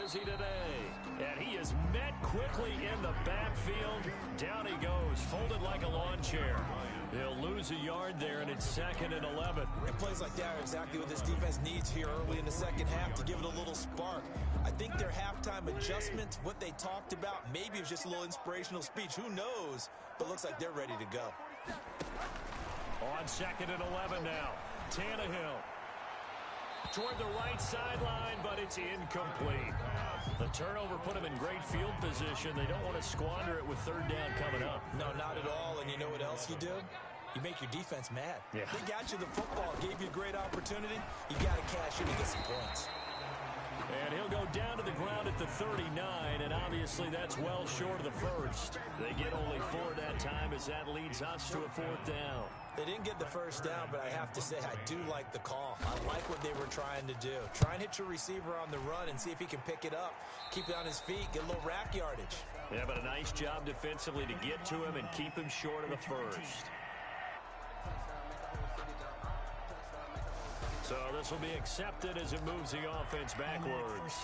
is he today? And he is met quickly in the backfield. Down he goes, folded like a lawn chair. He'll lose a yard there, and it's 2nd and 11. And plays like that are exactly what this defense needs here early in the second half to give it a little spark. I think their halftime adjustment, what they talked about, maybe it was just a little inspirational speech. Who knows? But looks like they're ready to go. On 2nd and 11 now. Tannehill toward the right sideline, but it's incomplete. The turnover put them in great field position. They don't want to squander it with 3rd down coming up. No, not at all. And you know what else you do? You make your defense mad. Yeah. They got you the football, gave you a great opportunity. You got to cash in and get some points. And he'll go down to the ground at the 39, and obviously that's well short of the first. They get only 4 that time as that leads us to a 4th down. They didn't get the first down, but I have to say I do like the call. I like what they were trying to do. Try and hit your receiver on the run and see if he can pick it up. Keep it on his feet, get a little rack yardage. Yeah, but a nice job defensively to get to him and keep him short of the first. So this will be accepted as it moves the offense backwards.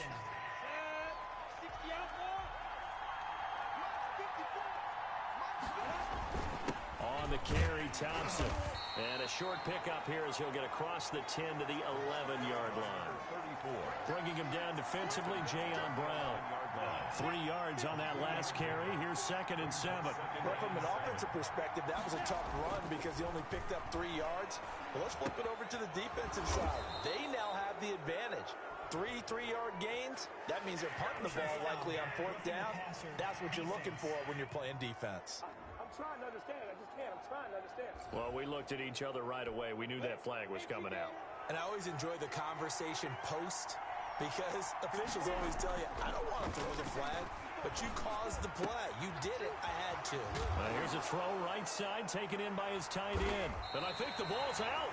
On the carry, Thompson. And a short pickup here as he'll get across the 10 to the 11-yard line. Bringing him down defensively, Jayon Brown. 3 yards on that last carry. Here's 2nd and 7. Well, from an offensive perspective, that was a tough run because he only picked up 3 yards. Well, let's flip it over to the defensive side. They now have the advantage. 3 3-yard gains. That means they're punting the ball likely on 4th down. That's what you're looking for when you're playing defense. I'm trying to understand. I just can't. I'm trying to understand. Well, we looked at each other right away. We knew that flag was coming out. And I always enjoy the conversation post because officials always tell you, I don't want to throw the flag, but you caused the play. You did it. I had to. Here's a throw right side taken in by his tight end. And I think the ball's out.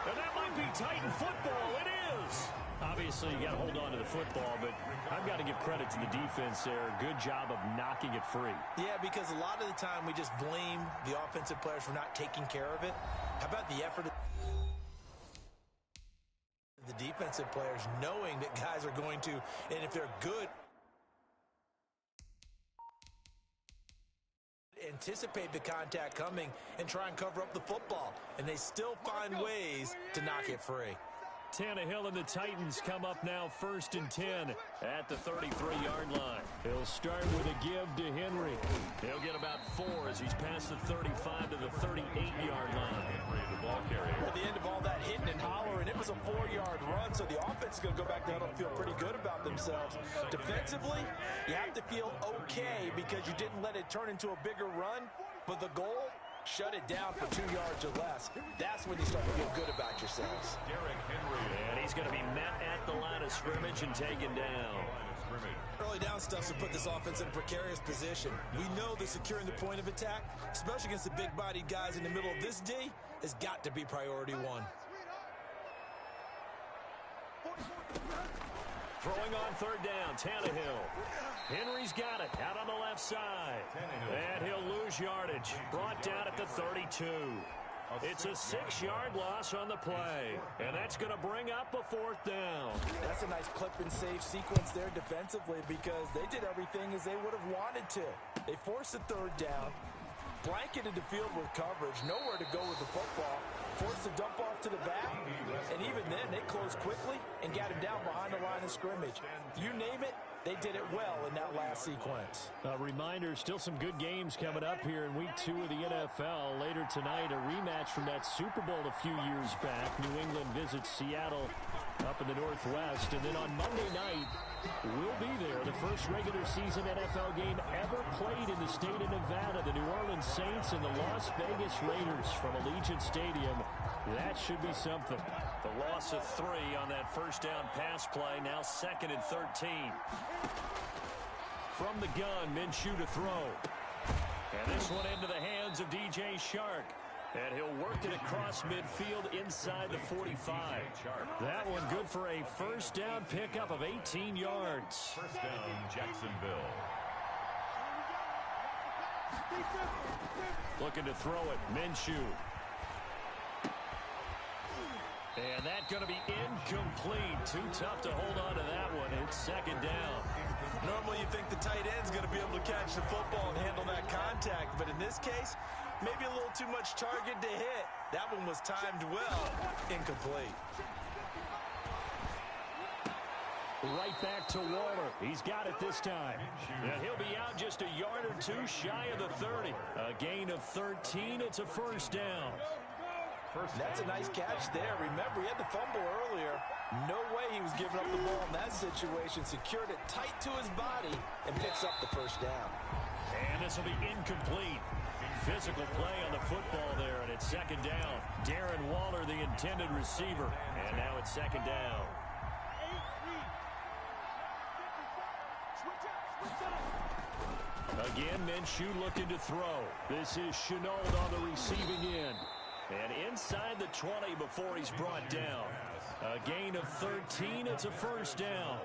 And that might be Titan football. It is. Obviously, you got to hold on to the football, but I've got to give credit to the defense there. Good job of knocking it free. Yeah, because a lot of the time we just blame the offensive players for not taking care of it. How about the effort of the defensive players knowing that guys are going to, and if they're good, anticipate the contact coming and try and cover up the football, and they still find ways to knock it free. Tannehill and the Titans come up now 1st and 10 at the 33-yard line. He'll start with a give to Henry. He'll get about 4 as he's past the 35 to the 38-yard line. At the end of all that hitting and hollering, it was a 4-yard run, so the offense is going to go back down and feel pretty good about themselves. Defensively, you have to feel okay because you didn't let it turn into a bigger run, but the goal, shut it down for 2 yards or less. That's when you start to feel good about yourselves. And he's going to be met at the line of scrimmage and taken down. Early down stuff to put this offense in a precarious position. We know that securing the point of attack, especially against the big-bodied guys in the middle of this D, has got to be priority 1. Throwing on 3rd down, Tannehill. Henry's got it out on the left side. And he'll lose yardage. Brought down at the 32. It's a 6-yard loss on the play. And that's going to bring up a 4th down. That's a nice clip and save sequence there defensively because they did everything as they would have wanted to. They forced a 3rd down, blanketed the field with coverage, nowhere to go with the football, forced the dump off to the back, and even then they closed quickly and got him down behind the line of scrimmage. You name it, they did it well in that last sequence. A reminder, still some good games coming up here in Week 2 of the NFL. Later tonight, a rematch from that Super Bowl a few years back. New England visits Seattle up in the Northwest. And then on Monday night, we'll be there. The first regular season NFL game ever played in the state of Nevada. The New Orleans Saints and the Las Vegas Raiders from Allegiant Stadium. That should be something. The loss of 3 on that first down pass play. Now 2nd and 13. From the gun, Minshew to throw. And this one into the hands of DJ Shark. And he'll work it across midfield inside the 45. That one good for a first down pickup of 18 yards. First down, Jacksonville. Looking to throw it, Minshew. And that's going to be incomplete. Too tough to hold on to that one. It's second down. Normally you think the tight end's going to be able to catch the football and handle that contact, but in this case, maybe a little too much target to hit. That one was timed well. Incomplete. Right back to Waller. He's got it this time. And he'll be out just a yard or two shy of the 30. A gain of 13. It's a first down. That's a nice catch there. Remember, he had the fumble earlier. No way he was giving up the ball in that situation. Secured it tight to his body and picks up the first down. And this will be incomplete. Physical play on the football there, and it's second down. Darren Waller, the intended receiver. And now it's second down. Again, Minshew looking to throw. This is Chenault on the receiving end. And inside the 20 before he's brought down. A gain of 13. It's a first down.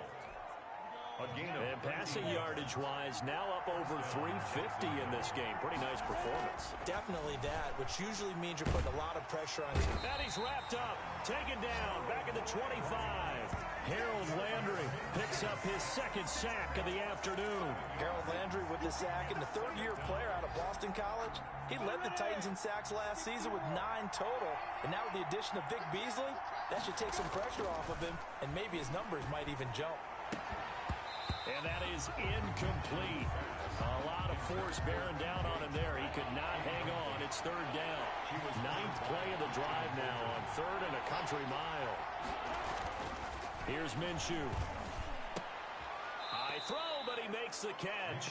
And passing yardage-wise, now up over 350 in this game. Pretty nice performance. Definitely that, which usually means you're putting a lot of pressure on you. And he's wrapped up. Taken down. Back at the 25. Harold Landry picks up his second sack of the afternoon. Harold Landry with the sack, and the third-year player out of Boston College. He led the Titans in sacks last season with 9 total. And now with the addition of Vic Beasley, that should take some pressure off of him, and maybe his numbers might even jump. And that is incomplete. A lot of force bearing down on him there. He could not hang on. It's third down. Ninth play of the drive now on third and a country mile. Here's Minshew. High throw, but he makes the catch.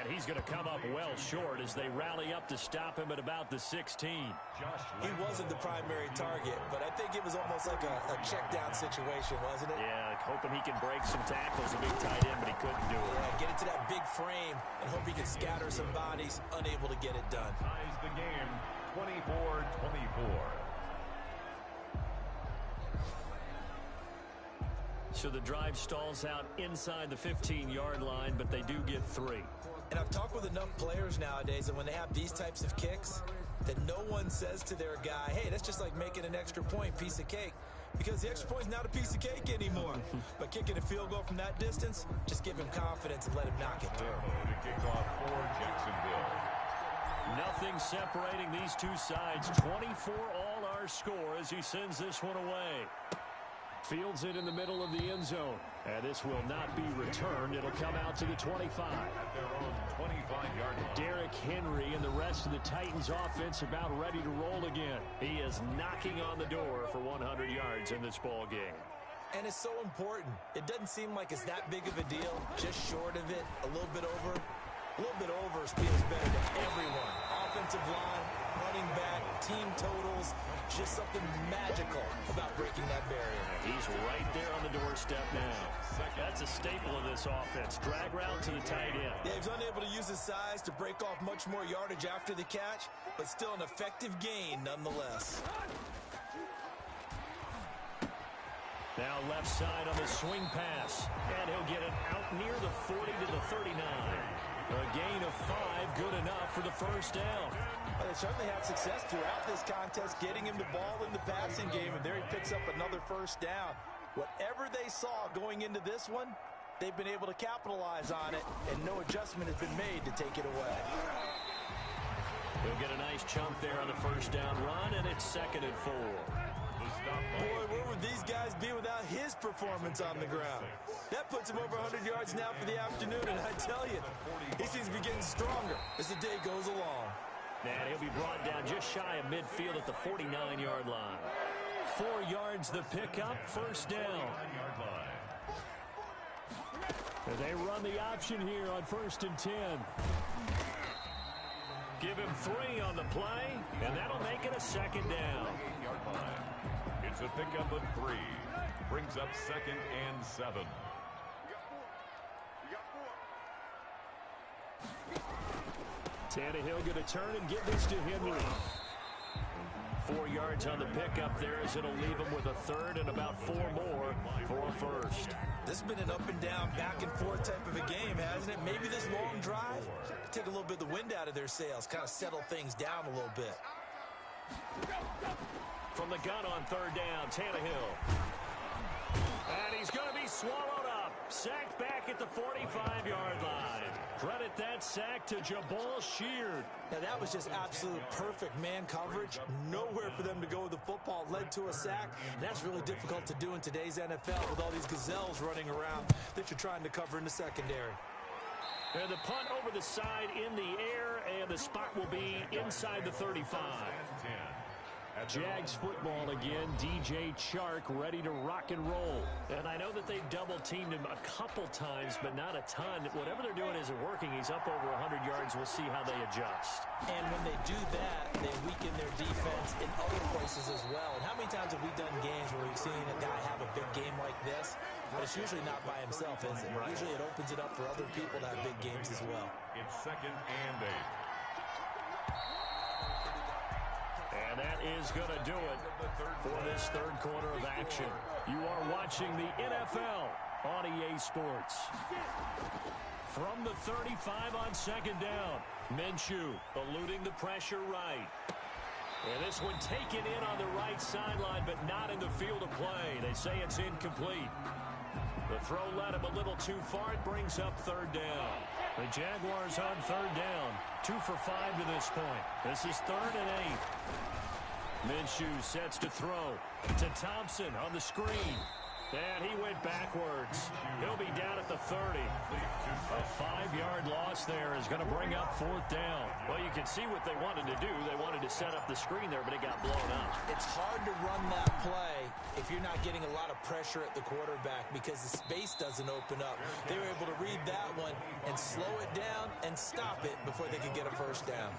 And he's going to come up well short as they rally up to stop him at about the 16. He wasn't the primary target, but I think it was almost like a check down situation, wasn't it? Yeah, hoping he can break some tackles, a big tight end, but he couldn't do it. Yeah, get into that big frame and hope he can scatter some bodies, unable to get it done. Ties the game 24-24. So the drive stalls out inside the 15-yard line, but they do get 3. And I've talked with enough players nowadays that when they have these types of kicks, that no one says to their guy, hey, that's just like making an extra point, piece of cake. Because the extra point's not a piece of cake anymore. But kicking a field goal from that distance, just give him confidence and let him knock it through. To kick off for Jacksonville. Nothing separating these two sides. 24 all our score as he sends this one away. Fields it in the middle of the end zone. And this will not be returned. It'll come out to the 25. At their own 25-yard line. Derrick Henry and the rest of the Titans offense about ready to roll again. He is knocking on the door for 100 yards in this ball game. And it's so important. It doesn't seem like it's that big of a deal. Just short of it, a little bit over. A little bit over feels better to everyone. Offensive line, running back, team totals. Just something magical about breaking that barrier. He's right there on the doorstep now. That's a staple of this offense. Drag route to the tight end. Yeah, he's unable to use his size to break off much more yardage after the catch, but still an effective gain nonetheless. Now left side on the swing pass. And he'll get it out near the 40 to the 39. A gain of 5, good enough for the first down. Well, they certainly had success throughout this contest, getting him the ball in the passing game, and there he picks up another first down. Whatever they saw going into this one, they've been able to capitalize on it, and no adjustment has been made to take it away. He'll get a nice chunk there on the first down run, and it's 2nd and 4. Boy, where would these guys be without his performance on the ground? That puts him over 100 yards now for the afternoon, and I tell you, he seems to be getting stronger as the day goes along. And he'll be brought down just shy of midfield at the 49-yard line. 4 yards the pickup, first down. And they run the option here on 1st and 10. Give him 3 on the play, and that'll make it a 2nd down. It's a pickup of 3. Brings up 2nd and 7. Tannehill going to turn and give this to Henry. 4 yards on the pickup there as it'll leave him with a 3rd and about 4 more for a first. This has been an up and down, back and forth type of a game, hasn't it? Maybe this long drive take a little bit of the wind out of their sails, kind of settle things down a little bit. From the gun on third down, Tannehill. And he's going to be swallowed up. Sacked back at the 45-yard line. Credit that sack to Jabal Sheard. Now, that was just absolute perfect man coverage. Nowhere for them to go with the football. Led to a sack. And that's really difficult to do in today's NFL with all these gazelles running around that you're trying to cover in the secondary. And the punt over the side in the air, and the spot will be inside the 35. Jags football again. DJ Chark ready to rock and roll. And I know that they've double-teamed him a couple times, but not a ton. Whatever they're doing isn't working. He's up over 100 yards. We'll see how they adjust. And when they do that, they weaken their defense in other places as well. And how many times have we done games where we've seen a guy have a big game like this? But it's usually not by himself, is it? Right. Usually it opens it up for other people to have big games as well. It's 2nd and 8. And that is going to do it for this third quarter of action. You are watching the NFL on EA Sports. From the 35 on second down, Minshew eluding the pressure right. And this one taken in on the right sideline, but not in the field of play. They say it's incomplete. The throw led him a little too far. It brings up third down. The Jaguars on third down. 2 for 5 to this point. This is 3rd and 8. Minshew sets to throw to Thompson on the screen. And he went backwards. He'll be down at the 30. A 5-yard loss there is going to bring up 4th down. Well, you can see what they wanted to do. They wanted to set up the screen there, but it got blown up. It's hard to run that play if you're not getting a lot of pressure at the quarterback because the space doesn't open up. They were able to read that one and slow it down and stop it before they could get a first down.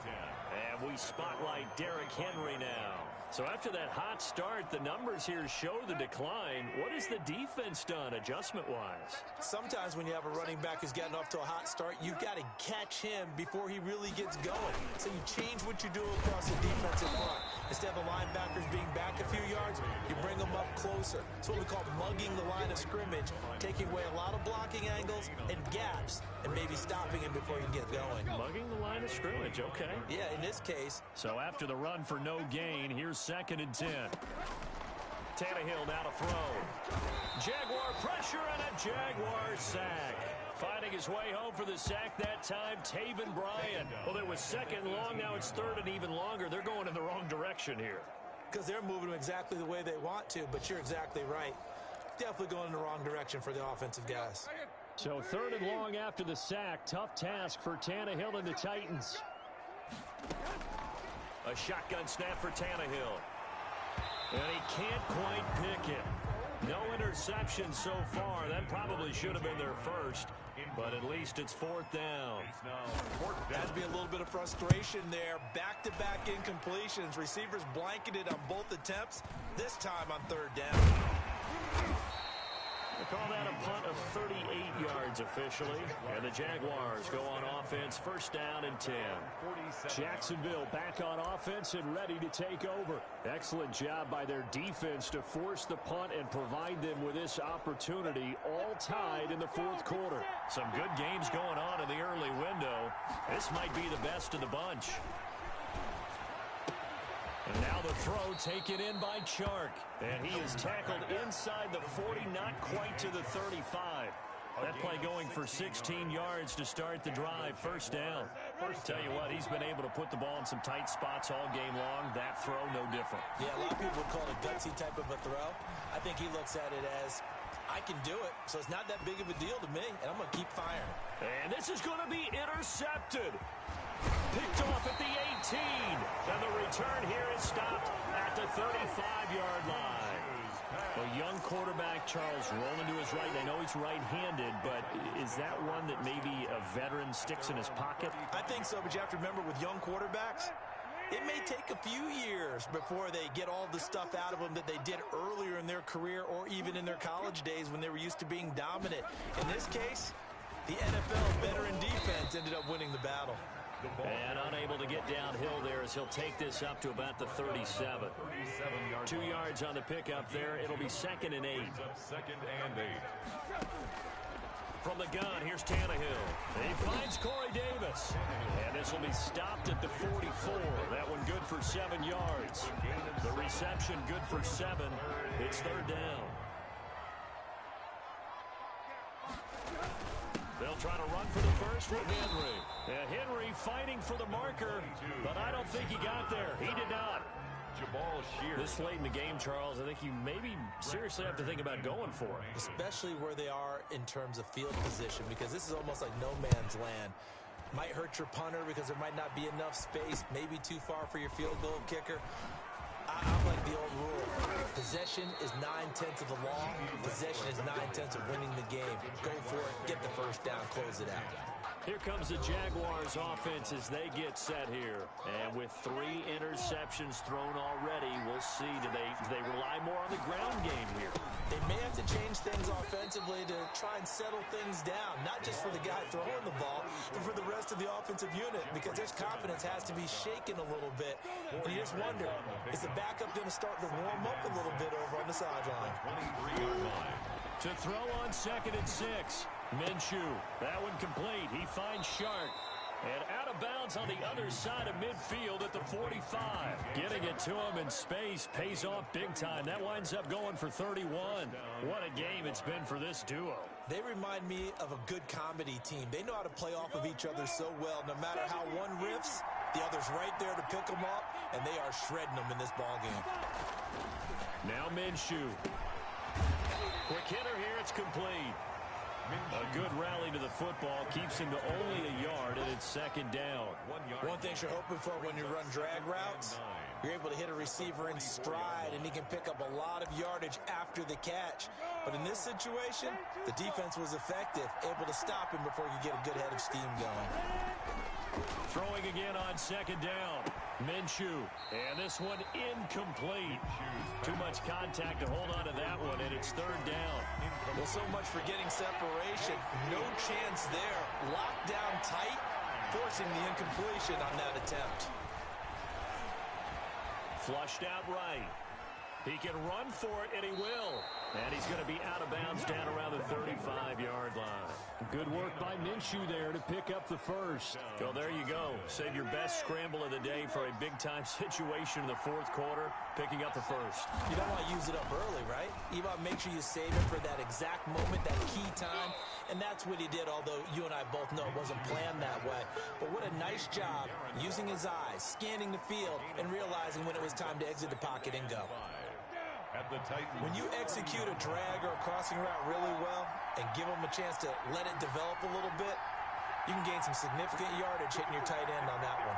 And we spotlight Derrick Henry now. So after that hot start, the numbers here show the decline. What has the defense done adjustment-wise? Sometimes when you have a running back who's getting off to a hot start, you've got to catch him before he really gets going. So you change what you do across the defensive front. Instead of the linebackers being back a few yards, you bring them up closer. It's what we call mugging the line of scrimmage, taking away a lot of blocking angles and gaps, and maybe stopping him before you get going. Mugging the line of scrimmage, okay. Yeah, in this case. So after the run for no gain, here's 2nd and 10. Tannehill now to throw. Jaguar pressure and a Jaguar sack. Finding his way home for the sack that time, Taven Bryan. Well, it was 2nd long, now it's 3rd and even longer. They're going in the wrong direction here. Because they're moving them exactly the way they want to, but you're exactly right. Definitely going in the wrong direction for the offensive guys. So 3rd and long after the sack. Tough task for Tannehill and the Titans. A shotgun snap for Tannehill. And he can't quite pick it. No interception so far. That probably should have been their first. But at least it's 4th down. Has to be a little bit of frustration there. Back-to-back incompletions. Receivers blanketed on both attempts. This time on 3rd down. They call that a punt of 38 yards officially. And the Jaguars go on offense, 1st down and 10. Jacksonville back on offense and ready to take over. Excellent job by their defense to force the punt and provide them with this opportunity, all tied in the 4th quarter. Some good games going on in the early window. This might be the best of the bunch. And now the throw taken in by Chark. And he is tackled inside the 40, not quite to the 35. That play going for 16 yards to start the drive. 1st down. Tell you what, he's been able to put the ball in some tight spots all game long. That throw, no different. Yeah, a lot of people would call it a gutsy type of a throw. I think he looks at it as, I can do it, so it's not that big of a deal to me, and I'm going to keep firing. And this is going to be intercepted. Picked off at the 18. And the return here is stopped at the 35-yard line. A young quarterback, Charles, rolling to his right. I know he's right-handed, but is that one that maybe a veteran sticks in his pocket? I think so, but you have to remember with young quarterbacks, it may take a few years before they get all the stuff out of them that they did earlier in their career or even in their college days when they were used to being dominant. In this case, the NFL veteran defense ended up winning the battle. And unable to get downhill there as he'll take this up to about the 37. 2 yards on the pickup there. It'll be 2nd and 8. 2nd and 8. from the gun. Here's Tannehill. He finds Corey Davis. And this will be stopped at the 44. That one good for 7 yards. The reception good for 7. It's third down. They'll try to run for the first with Henry. And Henry fighting for the marker, but I don't think he got there. He did not. This late in the game, Charles, I think you maybe seriously have to think about going for it. Especially where they are in terms of field position, because this is almost like no man's land. Might hurt your punter because there might not be enough space, maybe too far for your field goal kicker. I'm like the old rule. Possession is 9/10 of the law. Possession is 9/10 of winning the game. Go for it. Get the first down. Close it out. Here comes the Jaguars offense as they get set here. And with 3 interceptions thrown already, we'll see. Do they rely more on the ground game here? They may have to change things offensively to try and settle things down. Not just for the guy throwing the ball, but for the rest of the offensive unit. Because their confidence has to be shaken a little bit. And you just wonder, is the backup going to start to warm up a little bit over on the sideline? 23-yard line. To throw on 2nd and 6. Minshew, that one complete. He finds Shark. And out of bounds on the other side of midfield at the 45. Getting it to him in space pays off big time. That winds up going for 31. What a game it's been for this duo. They remind me of a good comedy team. They know how to play off of each other so well. No matter how one riffs, the other's right there to pick them up, and they are shredding them in this ballgame. Now Minshew. Quick hitter here. It's complete. A good rally to the football keeps him to only a yard, and it's 2nd down. One thing you're hoping for when you run drag routes, you're able to hit a receiver in stride, and he can pick up a lot of yardage after the catch. But in this situation, the defense was effective, able to stop him before you get a good head of steam going. Throwing again on 2nd down. Minshew. And this one incomplete. Too much contact to hold on to that one, and it's 3rd down. Well, so much for getting separation. No chance there. Locked down tight, forcing the incompletion on that attempt. Flushed out right. He can run for it, and he will. And he's going to be out of bounds down around the 35-yard line. Good work by Minshew there to pick up the first. Well, there you go. Save your best scramble of the day for a big-time situation in the 4th quarter, picking up the first. You don't want to use it up early, right? You want to make sure you save it for that exact moment, that key time. And that's what he did, although you and I both know it wasn't planned that way. But what a nice job using his eyes, scanning the field, and realizing when it was time to exit the pocket and go. When you execute a drag or a crossing route really well and give them a chance to let it develop a little bit, you can gain some significant yardage hitting your tight end on that one.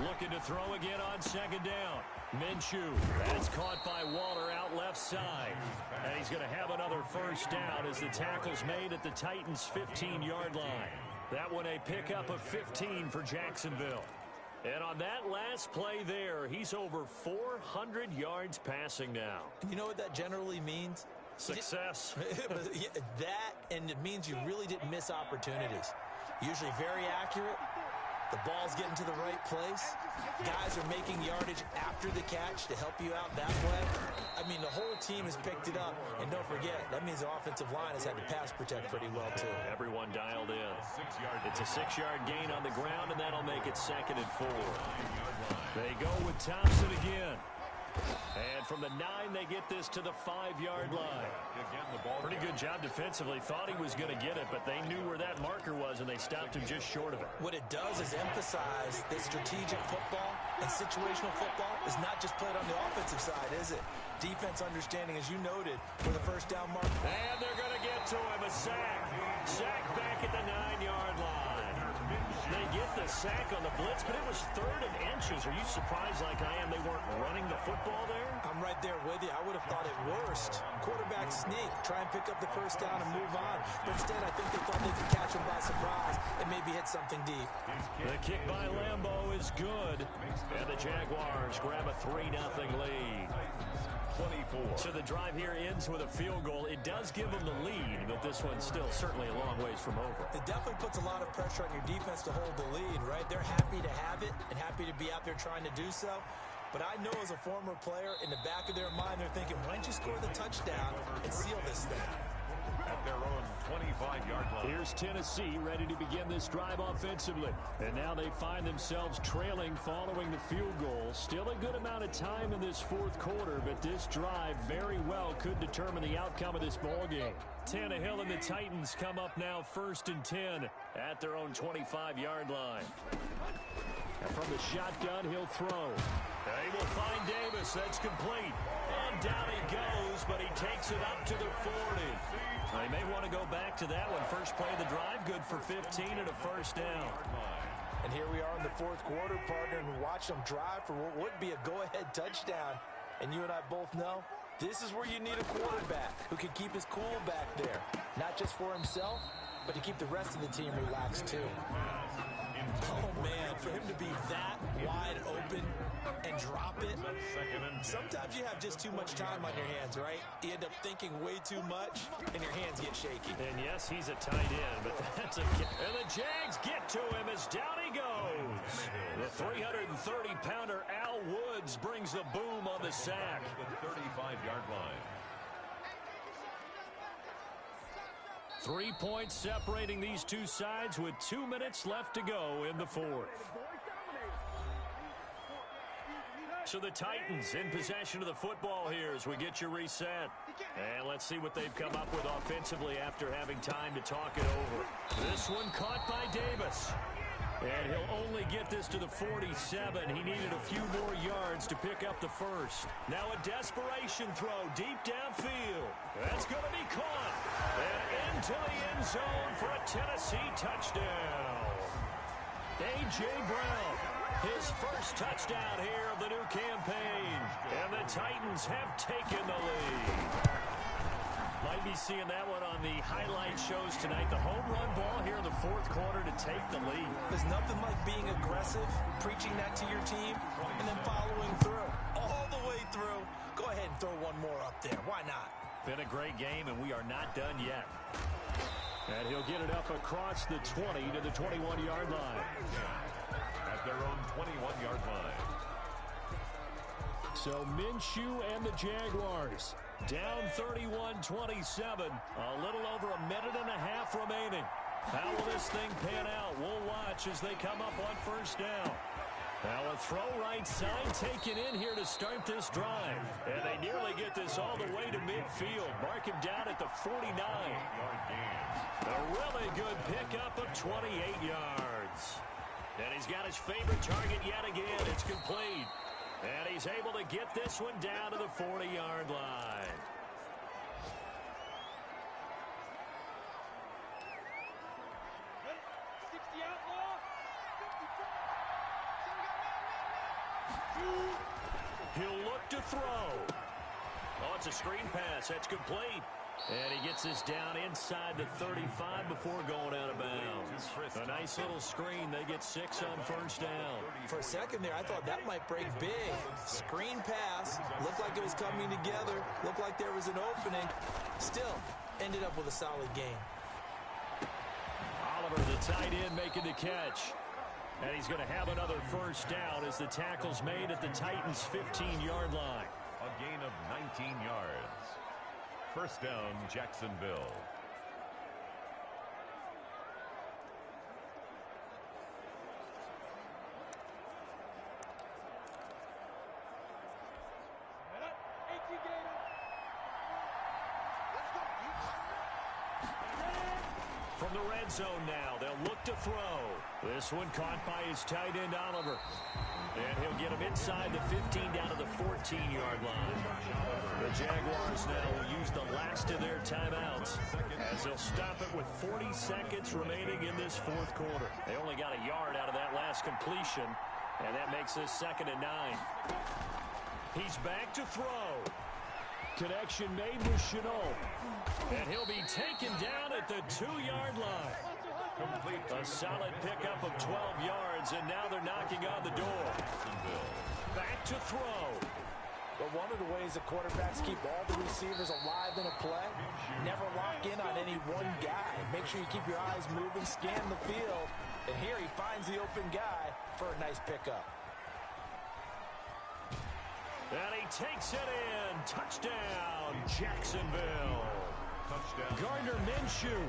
Looking to throw again on 2nd down. Minshew. That's caught by Waller out left side. And he's going to have another first down as the tackle's made at the Titans' 15-yard line. That one a pickup of 15 for Jacksonville. And on that last play there, he's over 400 yards passing now. You know what that generally means? Success. That, and it means you really didn't miss opportunities. Usually very accurate. The ball's getting to the right place. Guys are making yardage after the catch to help you out that way. I mean, the whole team has picked it up. And don't forget, that means the offensive line has had to pass protect pretty well, too. Everyone dialed in. It's a 6-yard gain on the ground, and that'll make it 2nd and 4. They go with Thompson again. And from the 9, they get this to the 5-yard line. Pretty good job defensively. Thought he was going to get it, but they knew where that marker was, and they stopped him just short of it. What it does is emphasize that strategic football and situational football is not just played on the offensive side, is it? Defense understanding, as you noted, for the first down mark. And they're going to get to him. A sack. Sack back at the 9-yard line. They get the sack on the blitz, but it was 3rd and inches. Are you surprised like I am they weren't running the football there? I'm right there with you. I would have thought it worst. Quarterback sneak, try and pick up the first down and move on. But instead, I think they thought they could catch him by surprise and maybe hit something deep. The kick by Lambeau is good. And the Jaguars grab a 3-0 lead. 24. So the drive here ends with a field goal. It does give them the lead, but this one's still certainly a long ways from over. It definitely puts a lot of pressure on your defense to hold the lead, right? They're happy to have it and happy to be out there trying to do so. But I know as a former player, in the back of their mind, they're thinking, why don't you score the touchdown and seal this thing? at their own 25-yard line. Here's Tennessee ready to begin this drive offensively. And now they find themselves trailing following the field goal. Still a good amount of time in this fourth quarter, but this drive very well could determine the outcome of this ball game. Tannehill and the Titans come up now 1st and 10 at their own 25-yard line. And from the shotgun, he'll throw. They will find Davis. That's complete. And down he goes, but he takes it up to the 40. They may want to go back to that one. First play of the drive, good for 15 and a first down. And here we are in the fourth quarter, partner, and watch them drive for what would be a go-ahead touchdown. And you and I both know this is where you need a quarterback who can keep his cool back there. Not just for himself, but to keep the rest of the team relaxed too. Oh, man, for him to be that wide open and drop it. Sometimes you have just too much time on your hands, right? You end up thinking way too much, and your hands get shaky. And yes, he's a tight end, but that's a... And the Jags get to him as down he goes. The 330-pounder Al Woods brings the boom on the sack. The 35-yard line. 3 points separating these two sides with 2 minutes left to go in the fourth. So the Titans in possession of the football here as we get you reset. And let's see what they've come up with offensively after having time to talk it over. This one caught by Davis. And he'll only get this to the 47. He needed a few more yards to pick up the first. Now a desperation throw deep downfield. That's going to be caught. And into the end zone for a Tennessee touchdown. A.J. Brown, his first touchdown here of the new campaign. And the Titans have taken the lead. Might be seeing that one on the highlight shows tonight. The home run ball here in the fourth quarter to take the lead. There's nothing like being aggressive, preaching that to your team, and then following through. All the way through. Go ahead and throw one more up there. Why not? Been a great game, and we are not done yet. And he'll get it up across the 20 to the 21-yard line. At their own 21-yard line. So Minshew and the Jaguars down 31-27. A little over a minute and a half remaining. How will this thing pan out? We'll watch as they come up on first down. Now a throw right side taken in here to start this drive. And they nearly get this all the way to midfield. Mark him down at the 49. A really good pickup of 28 yards. And he's got his favorite target yet again. It's complete. And he's able to get this one down to the 40-yard line. He'll look to throw. Oh, it's a screen pass. That's complete. And he gets this down inside the 35 before going out of bounds. A nice little screen. They get 6 on first down. For a second there, I thought that might break big. Screen pass. Looked like it was coming together. Looked like there was an opening. Still, ended up with a solid game. Oliver, the tight end, making the catch. And he's going to have another first down as the tackle's made at the Titans' 15-yard line. A gain of 19 yards. First down, Jacksonville. From the red zone now, they'll look to throw. This one caught by his tight end, Oliver. And he'll get him inside the 15 down to the 14-yard line. The Jaguars now will use the last of their timeouts as they'll stop it with 40 seconds remaining in this fourth quarter. They only got a yard out of that last completion, and that makes this 2nd and 9. He's back to throw. Connection made with Chenault. And he'll be taken down at the 2-yard line. A solid pickup of 12 yards, and now they're knocking on the door. Back to throw. But one of the ways the quarterbacks keep all the receivers alive in a play, never lock in on any one guy. Make sure you keep your eyes moving, scan the field. And here he finds the open guy for a nice pickup. And he takes it in. Touchdown, Jacksonville. touchdown. Gardner Minshew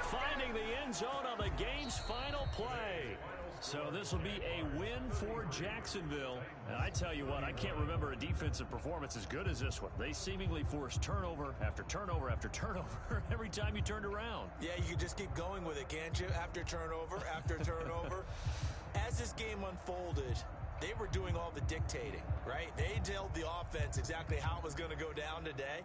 finding the end zone on the game's final play. So this will be a win for Jacksonville. And I tell you what, I can't remember a defensive performance as good as this one. They seemingly forced turnover after turnover after turnover every time you turned around. Yeah, you can just keep going with it, can't you? After turnover, after turnover. As this game unfolded, they were doing all the dictating, right? They told the offense exactly how it was going to go down today.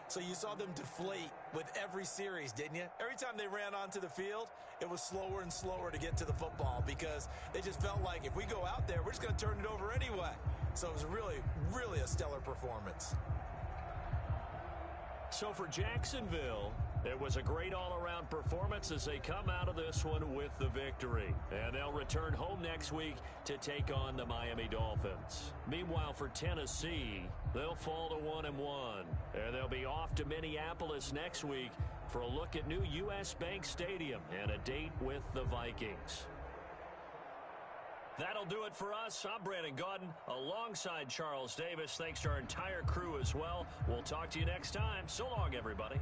So you saw them deflate with every series, didn't you? Every time they ran onto the field, it was slower and slower to get to the football because they just felt like if we go out there, we're just going to turn it over anyway. So it was really, really a stellar performance. So for Jacksonville, it was a great all-around performance as they come out of this one with the victory. And they'll return home next week to take on the Miami Dolphins. Meanwhile, for Tennessee, they'll fall to 1-1. And they'll be off to Minneapolis next week for a look at new U.S. Bank Stadium and a date with the Vikings. That'll do it for us. I'm Brandon Gaudin alongside Charles Davis. Thanks to our entire crew as well. We'll talk to you next time. So long, everybody.